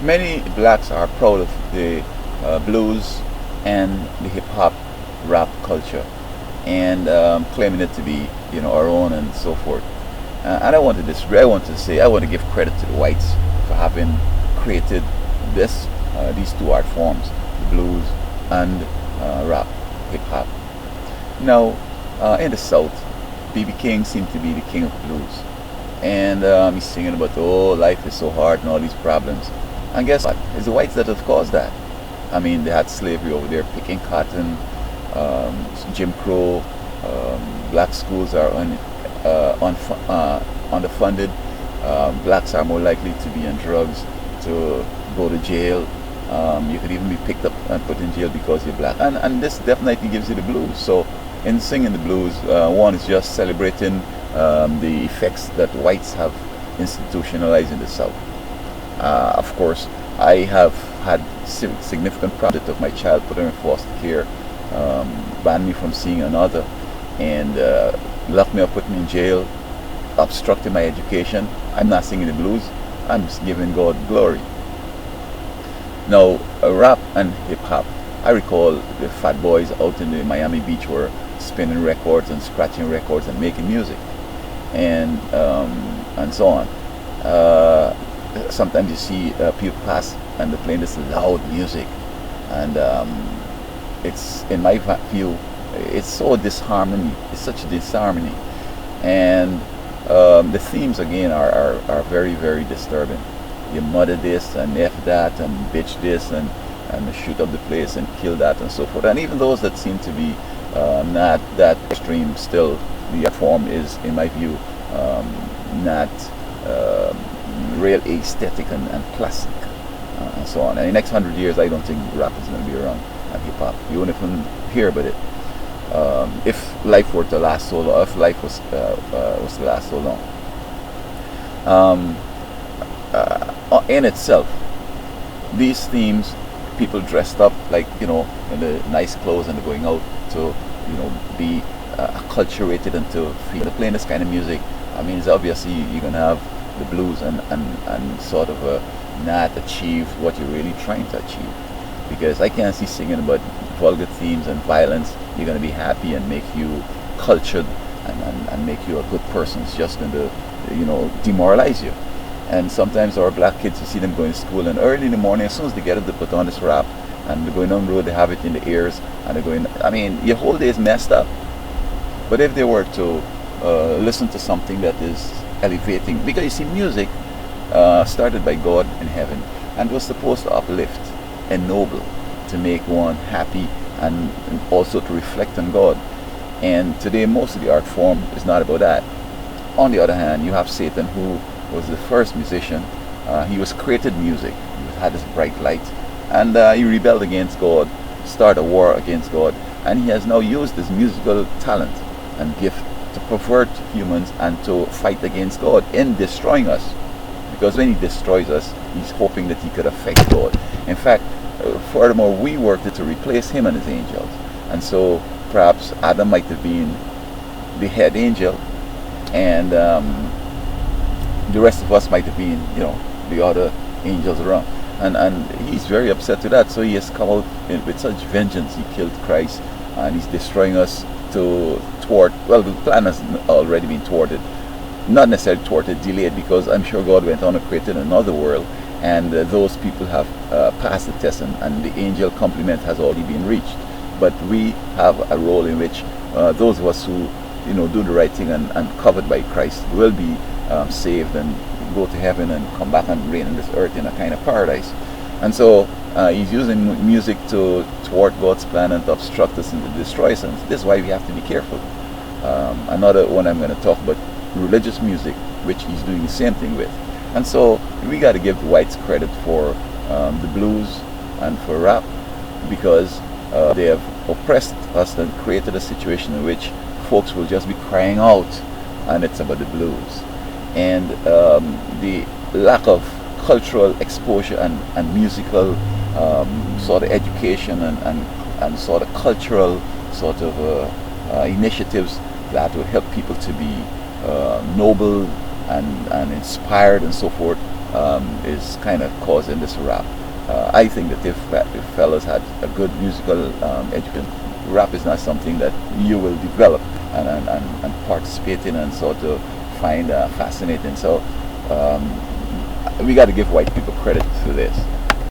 Many blacks are proud of the blues and the hip hop rap culture, and claiming it to be, our own and so forth. And I want to disagree. I want to say I want to give credit to the whites for having created these two art forms, the blues and rap, hip hop. Now, in the South, B.B. King seemed to be the king of blues, and he's singing about, oh, life is so hard and all these problems. And guess what? It's the whites that have caused that. I mean, they had slavery over there, picking cotton, Jim Crow, black schools are underfunded, blacks are more likely to be on drugs, to go to jail. You could even be picked up and put in jail because you're black. And this definitely gives you the blues. So in singing the blues, one is just celebrating the effects that whites have institutionalized in the South. Of course, I have had significant problems of my child put her in foster care, banned me from seeing another, and locked me up, put me in jail, obstructed my education. I'm not singing the blues. I'm just giving God glory. Now, rap and hip hop. I recall the Fat Boys out in the Miami Beach were spinning records and scratching records and making music, and so on. Sometimes you see people pass and they're playing this loud music, and it's, in my view, it's so disharmony. It's such a disharmony, and the themes again are very, very disturbing. You mother this and F that and bitch this and shoot up the place and kill that and so forth. And even those that seem to be not that extreme, still the art form is, in my view, not real aesthetic and classic, and so on. And in the next 100 years, I don't think rap is going to be around, and hip hop. You won't even hear about it. If life were to last so long, if life was to last so long. In itself, these themes, people dressed up like, in the nice clothes and they're going out to, be acculturated and to feel playing this kind of music. I mean, it's obviously you're gonna have the blues and sort of not achieve what you're really trying to achieve, because I can't see singing about vulgar themes and violence. You're gonna be happy and make you cultured and make you a good person. It's just going to, demoralize you. And sometimes our black kids, you see them going to school, and early in the morning, as soon as they get up, they put on this rap, and they're going on the road, they have it in the ears, and they're going, I mean, your whole day is messed up. But if they were to listen to something that is elevating, because you see, music started by God in heaven, and was supposed to uplift, ennoble, to make one happy, and also to reflect on God. And today, most of the art form is not about that. On the other hand, you have Satan, who was the first musician. He was created music. He had this bright light, and he rebelled against God, started a war against God, and he has now used his musical talent and gift to pervert humans and to fight against God in destroying us. Because when he destroys us, he's hoping that he could affect God. In fact, furthermore, we worked to replace him and his angels, and so perhaps Adam might have been the head angel, and the rest of us might have been, the other angels around. And he's very upset with that. So he has come out with such vengeance. He killed Christ, and he's destroying us to thwart. Well, the plan has already been thwarted. Not necessarily thwarted, delayed, because I'm sure God went on and created another world, and those people have passed the test, and the angel complement has already been reached. But we have a role in which those of us who do the right thing and covered by Christ will be saved and go to heaven and come back and reign on this earth in a kind of paradise. And so he's using music to thwart God's plan and to obstruct us and to destroy us. And this is why we have to be careful. Another one I'm going to talk about, religious music, which he's doing the same thing with. And so we got to give the whites credit for the blues and for rap, because they have oppressed us and created a situation in which folks will just be crying out, and it's about the blues. And the lack of cultural exposure and musical sort of education and sort of cultural sort of initiatives that will help people to be noble and inspired and so forth, is kind of causing this rap. I think that if fellas had a good musical education, rap is not something that you will develop and participate in and sort of find fascinating. So we got to give white people credit for this.